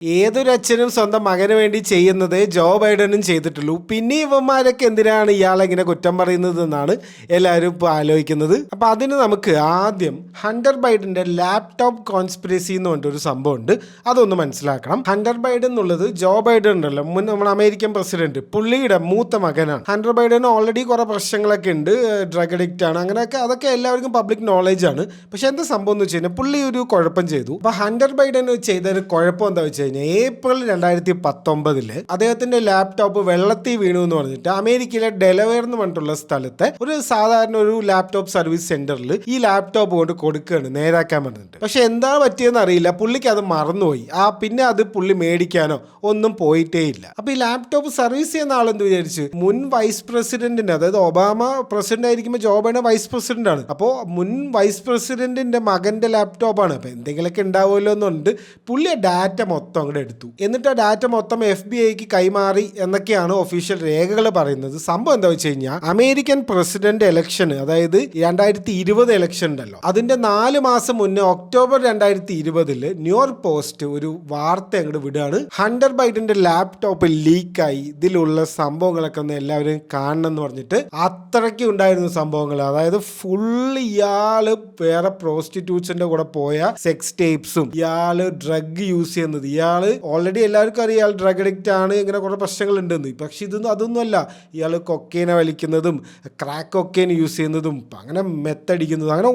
ഏതൊരച്ഛനും സ്വന്തം മകന് വേണ്ടി ചെയ്യുന്നത് ജോ ബൈഡനും ചെയ്തിട്ടുള്ളൂ. പിന്നെ ഇവന്മാരൊക്കെ എന്തിനാണ് ഇയാളെ ഇങ്ങനെ കുറ്റം പറയുന്നത് എന്നാണ് എല്ലാവരും ഇപ്പോൾ ആലോചിക്കുന്നത്. അപ്പം അതിന് നമുക്ക് ആദ്യം ഹണ്ടർ ബൈഡന്റെ ലാപ്ടോപ്പ് കോൺസ്പിറസി എന്ന് പറഞ്ഞിട്ടൊരു സംഭവം ഉണ്ട്, അതൊന്ന് മനസ്സിലാക്കണം. ഹണ്ടർ ബൈഡൻ എന്നുള്ളത് ജോ ബൈഡൻ ഉണ്ടല്ലോ, മുൻ നമ്മുടെ അമേരിക്കൻ പ്രസിഡന്റ്, പുള്ളിയുടെ മൂത്ത മകനാണ്. ഹണ്ടർ ബൈഡൻ ഓൾറെഡി കുറെ പ്രശ്നങ്ങളൊക്കെ ഉണ്ട്, ഡ്രഗ് അഡിക്റ്റ് ആണ്, അങ്ങനെയൊക്കെ അതൊക്കെ എല്ലാവർക്കും പബ്ലിക് നോളേജ് ആണ്. പക്ഷെ എന്താ സംഭവം എന്ന് വെച്ച് കഴിഞ്ഞാൽ പുള്ളി ഒരു കുഴപ്പം ചെയ്തു. അപ്പൊ ഹണ്ടർ ബൈഡൻ ചെയ്തൊരു കുഴപ്പം എന്താ വെച്ച് ഏപ്രിൽ 2019 അദ്ദേഹത്തിന്റെ ലാപ്ടോപ്പ് വെള്ളത്തിൽ വീണു എന്ന് പറഞ്ഞിട്ട് അമേരിക്കയിലെ ഡെലവെയർ എന്ന് പറഞ്ഞിട്ടുള്ള സ്ഥലത്തെ ഒരു സാധാരണ ഒരു ലാപ്ടോപ്പ് സർവീസ് സെന്ററിൽ ഈ ലാപ്ടോപ്പ് കൊണ്ട് കൊടുക്കുകയാണ് നേരാക്കാൻ പറഞ്ഞിട്ട്. പക്ഷെ എന്താ പറ്റിയെന്ന് അറിയില്ല, പുള്ളിക്ക് അത് മറന്നുപോയി. പിന്നെ അത് പുള്ളി മേടിക്കാനോ ഒന്നും പോയിട്ടേ ഇല്ല. അപ്പൊ ഈ ലാപ്ടോപ്പ് സർവീസ് ചെയ്യുന്ന ആളെന്ത് വിചാരിച്ച്, മുൻ വൈസ് പ്രസിഡന്റിന്റെ, അതായത് ഒബാമ പ്രസിഡന്റ് ആയിരിക്കുമ്പോൾ ജോ ബൈഡൻ വൈസ് പ്രസിഡന്റ് ആണ്, അപ്പോൾ മുൻ വൈസ് പ്രസിഡന്റിന്റെ മകന്റെ ലാപ്ടോപ്പാണ്, അപ്പൊ എന്തെങ്കിലുമൊക്കെ ഉണ്ടാവുമല്ലോ എന്നുണ്ട് പുള്ളി ഡാറ്റ മൊത്തം അങ്ങോട്ട് എടുത്തു. എന്നിട്ട് ആ ഡാറ്റ മൊത്തം FBI കൈമാറി എന്നൊക്കെയാണ് ഒഫീഷ്യൽ രേഖകൾ പറയുന്നത്. സംഭവം എന്താ വെച്ച് കഴിഞ്ഞാൽ അമേരിക്കൻ പ്രസിഡന്റ് ഇലക്ഷൻ, അതായത് 2020 ഇലക്ഷൻ ഉണ്ടല്ലോ, അതിന്റെ 4 മാസം മുന്നേ ഒക്ടോബർ 2020 ന്യൂയോർക്ക് പോസ്റ്റ് ഒരു വാർത്ത അങ്ങോട്ട് വിടുകയാണ്, ഹണ്ടർ ബൈഡന്റെ ലാപ്ടോപ്പ് ലീക്കായി, ഇതിലുള്ള സംഭവങ്ങളൊക്കെ ഒന്ന് എല്ലാവരും കാണണം എന്ന് പറഞ്ഞിട്ട്. അത്രയ്ക്ക് ഉണ്ടായിരുന്നു സംഭവങ്ങൾ. അതായത് ഫുള്ള് ഇയാള് വേറെ പ്രോസ്റ്റിറ്റ്യൂട്ട്സിന്റെ കൂടെ പോയ സെക്സ് ടേപ്സും, ഇയാള് ഡ്രഗ് യൂസ് ചെയ്യുന്നത്, ഇയാള് ഓൾറെഡി എല്ലാവർക്കും അറിയാം ഇയാൾ ഡ്രഗ് അഡിക്റ്റ് ആണ്, ഇങ്ങനെ കുറെ പ്രശ്നങ്ങൾ ഉണ്ടെന്ന്. പക്ഷെ അതൊന്നുമല്ല, ഇയാൾ കൊക്കേനെ വലിക്കുന്നതും ക്രാക്ക് കൊക്കേൻ യൂസ് ചെയ്യുന്നതും അങ്ങനെ മെത്തടിക്കുന്നതും അങ്ങനെ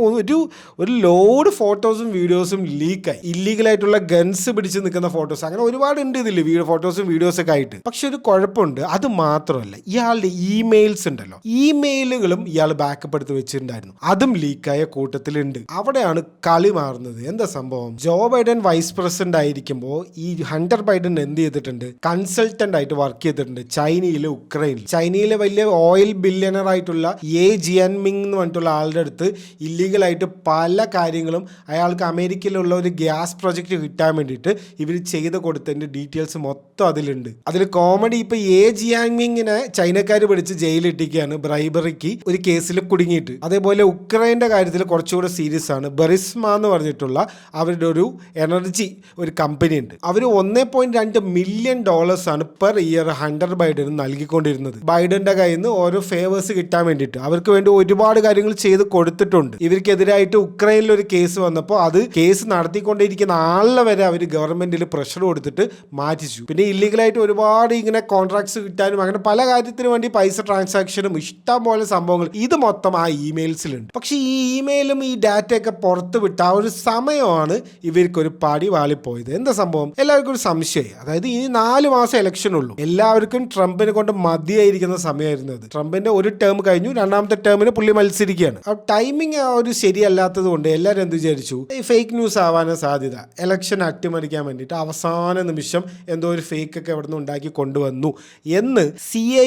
ഒരു ലോഡ് ഫോട്ടോസും വീഡിയോസും ലീക്കായി. ഇല്ലീഗലായിട്ടുള്ള ഗൺസ് പിടിച്ച് നിൽക്കുന്ന ഫോട്ടോസ് അങ്ങനെ ഒരുപാട് ഉണ്ട് ഇതിൽ, ഫോട്ടോസും വീഡിയോസ് ഒക്കെ ആയിട്ട്. പക്ഷെ ഒരു കുഴപ്പമുണ്ട്, അത് മാത്രമല്ല ഇയാളുടെ ഇമെയിൽസ് ഉണ്ടല്ലോ, ഇമെയിലുകളും ഇയാൾ ബാക്കപ്പ് എടുത്ത് വെച്ചിട്ടുണ്ടായിരുന്നു, അതും ലീക്കായ കൂട്ടത്തിലുണ്ട്. അവിടെയാണ് കളി മാറുന്നത്. എന്താ സംഭവം, ജോ ബൈഡൻ വൈസ് പ്രസിഡന്റ് ആയിരിക്കുമ്പോൾ ഈ ഹണ്ടർ ബൈഡൻ എന്ത് ചെയ്തിട്ടുണ്ട്, കൺസൾട്ടന്റ് ആയിട്ട് വർക്ക് ചെയ്തിട്ടുണ്ട് ചൈനയിലെ ഉക്രൈനിൽ. ചൈനയിലെ വലിയ ഓയിൽ ബില്യണർ ആയിട്ടുള്ള ജിയാൻമിങ് എന്ന് പറഞ്ഞിട്ടുള്ള ആളുടെ അടുത്ത് ഇല്ലീഗലായിട്ട് പല കാര്യങ്ങളും അയാൾക്ക് അമേരിക്കയിലുള്ള ഒരു ഗ്യാസ് പ്രൊജക്ട് കിട്ടാൻ വേണ്ടിയിട്ട് ഇവർ ചെയ്ത് കൊടുത്തതിന്റെ ഡീറ്റെയിൽസ് മൊത്തം അതിലുണ്ട്. അതിൽ കോമഡി, ഇപ്പൊ ജിയാൻമിങ്ങിനെ ചൈനക്കാർ പിടിച്ച് ജയിലിട്ടിരിക്കുകയാണ് ബ്രൈബറിക്ക് ഒരു കേസിൽ കുടുങ്ങിയിട്ട്. അതേപോലെ ഉക്രൈന്റെ കാര്യത്തിൽ കുറച്ചുകൂടെ സീരിയസ് ആണ്. ബറിസ്മ എന്ന് പറഞ്ഞിട്ടുള്ള അവരുടെ ഒരു എനർജി ഒരു കമ്പനി ഉണ്ട്, അവർ $1.2 മില്യൺ ആണ് പെർ ഇയർ ഹണ്ടർ ബൈഡന് നൽകിക്കൊണ്ടിരുന്നത്. ബൈഡന്റെ കയ്യിൽ നിന്ന് ഓരോ ഫേവേഴ്സ് കിട്ടാൻ വേണ്ടിയിട്ട് അവർക്ക് വേണ്ടി ഒരുപാട് കാര്യങ്ങൾ ചെയ്ത് കൊടുത്തിട്ടുണ്ട്. ഇവർക്കെതിരായിട്ട് ഉക്രൈനിൽ ഒരു കേസ് വന്നപ്പോൾ അത് കേസ് നടത്തിക്കൊണ്ടിരിക്കുന്ന ആളിനെ വരെ അവർ ഗവൺമെന്റിൽ പ്രഷർ കൊടുത്തിട്ട് മാറ്റിച്ചു. പിന്നെ ഇല്ലീഗലായിട്ട് ഒരുപാട് ഇങ്ങനെ കോൺട്രാക്ട്സ് കിട്ടാനും അങ്ങനെ പല കാര്യത്തിനു വേണ്ടി പൈസ ട്രാൻസാക്ഷനും ഇഷ്ടം പോലെ സംഭവങ്ങൾ ഇത് മൊത്തം ആ ഇമെയിൽസിലുണ്ട്. പക്ഷെ ഈ ഇമെയിലും ഈ ഡാറ്റയൊക്കെ പുറത്ത് വിട്ട ആ ഒരു സമയമാണ് ഇവർക്കൊരു പടി വാളിപ്പോയത്. എന്താ സംഭവം, എല്ലാവർക്കും ഒരു സംശയമായി. അതായത് ഇനി 4 മാസം ഇലക്ഷൻ ഉള്ളൂ, എല്ലാവർക്കും ട്രംപിനെ കൊണ്ട് മതിയായിരിക്കുന്ന സമയമായിരുന്നത്. ട്രംപിന്റെ ഒരു ടേം കഴിഞ്ഞു, 2ാമത്തെ ടേമിന് പുള്ളി മത്സരിക്കുകയാണ്. ആ ടൈമിങ് ഒരു ശരിയല്ലാത്തത് കൊണ്ട് എല്ലാവരും എന്ത് വിചാരിച്ചു, ഈ ഫേക്ക് ന്യൂസ് ആവാനും സാധ്യത, ഇലക്ഷൻ അട്ടിമറിക്കാൻ വേണ്ടിയിട്ട് അവസാന നിമിഷം എന്തോ ഒരു ഫേക്ക് ഒക്കെ അവിടെ നിന്ന് ഉണ്ടാക്കി കൊണ്ടുവന്നു എന്ന് CIA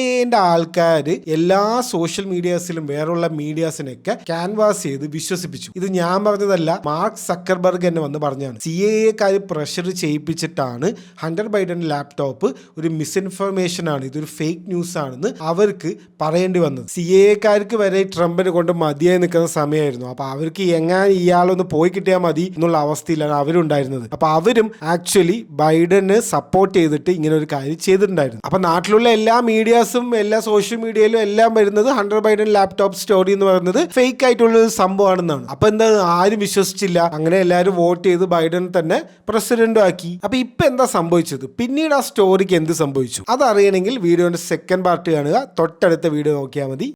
ആൾക്കാർ എല്ലാ സോഷ്യൽ മീഡിയാസിലും വേറെയുള്ള മീഡിയാസിനൊക്കെ ക്യാൻവാസ് ചെയ്ത് വിശ്വസിപ്പിച്ചു. ഇത് ഞാൻ പറഞ്ഞതല്ല, മാർക്ക് സക്കർബർഗ് തന്നെ വന്ന് പറഞ്ഞാണ്. CIA പ്രഷർ ചെയ്യിപ്പിച്ചിട്ടാണ് ഹണ്ടർ ബൈഡൻ ലാപ്ടോപ്പ് ഒരു മിസ്ഇൻഫർമേഷൻ ആണ്, ഇതൊരു ഫേക്ക് ന്യൂസ് ആണെന്ന് അവർക്ക് പറയേണ്ടി വന്നത്. CIA വരെ ട്രംപിനെ കൊണ്ട് മതിയായി നിൽക്കുന്ന സമയമായിരുന്നു. അപ്പൊ അവർക്ക് എങ്ങനെ ഇയാളൊന്ന് പോയി കിട്ടിയാൽ മതി എന്നുള്ള അവസ്ഥയിലാണ് അവരുണ്ടായിരുന്നത്. അപ്പൊ അവരും ആക്ച്വലി ബൈഡനെ സപ്പോർട്ട് ചെയ്തിട്ട് ഇങ്ങനെ ഒരു കാര്യം ചെയ്തിട്ടുണ്ടായിരുന്നു. അപ്പൊ നാട്ടിലുള്ള എല്ലാ മീഡിയാസും എല്ലാ സോഷ്യൽ മീഡിയയിലും എല്ലാം വരുന്നത് ഹണ്ടർ ബൈഡൻ ലാപ്ടോപ്പ് സ്റ്റോറി എന്ന് പറയുന്നത് ഫേക്ക് ആയിട്ടുള്ള ഒരു സംഭവമാണെന്നാണ്. അപ്പൊ എന്താ, ആരും വിശ്വസിച്ചില്ല. അങ്ങനെ എല്ലാവരും വോട്ട് ചെയ്ത് ബൈഡൻ തന്നെ പ്രസിഡന്റും ആക്കി. അപ്പൊ ഇപ്പൊ എന്താ സംഭവിച്ചത്, പിന്നീട് ആ സ്റ്റോറിക്ക് എന്ത് സംഭവിച്ചു അതറിയണമെങ്കിൽ വീഡിയോന്റെ സെക്കൻഡ് പാർട്ട് കാണുക, തൊട്ടടുത്ത വീഡിയോ നോക്കിയാൽ മതി.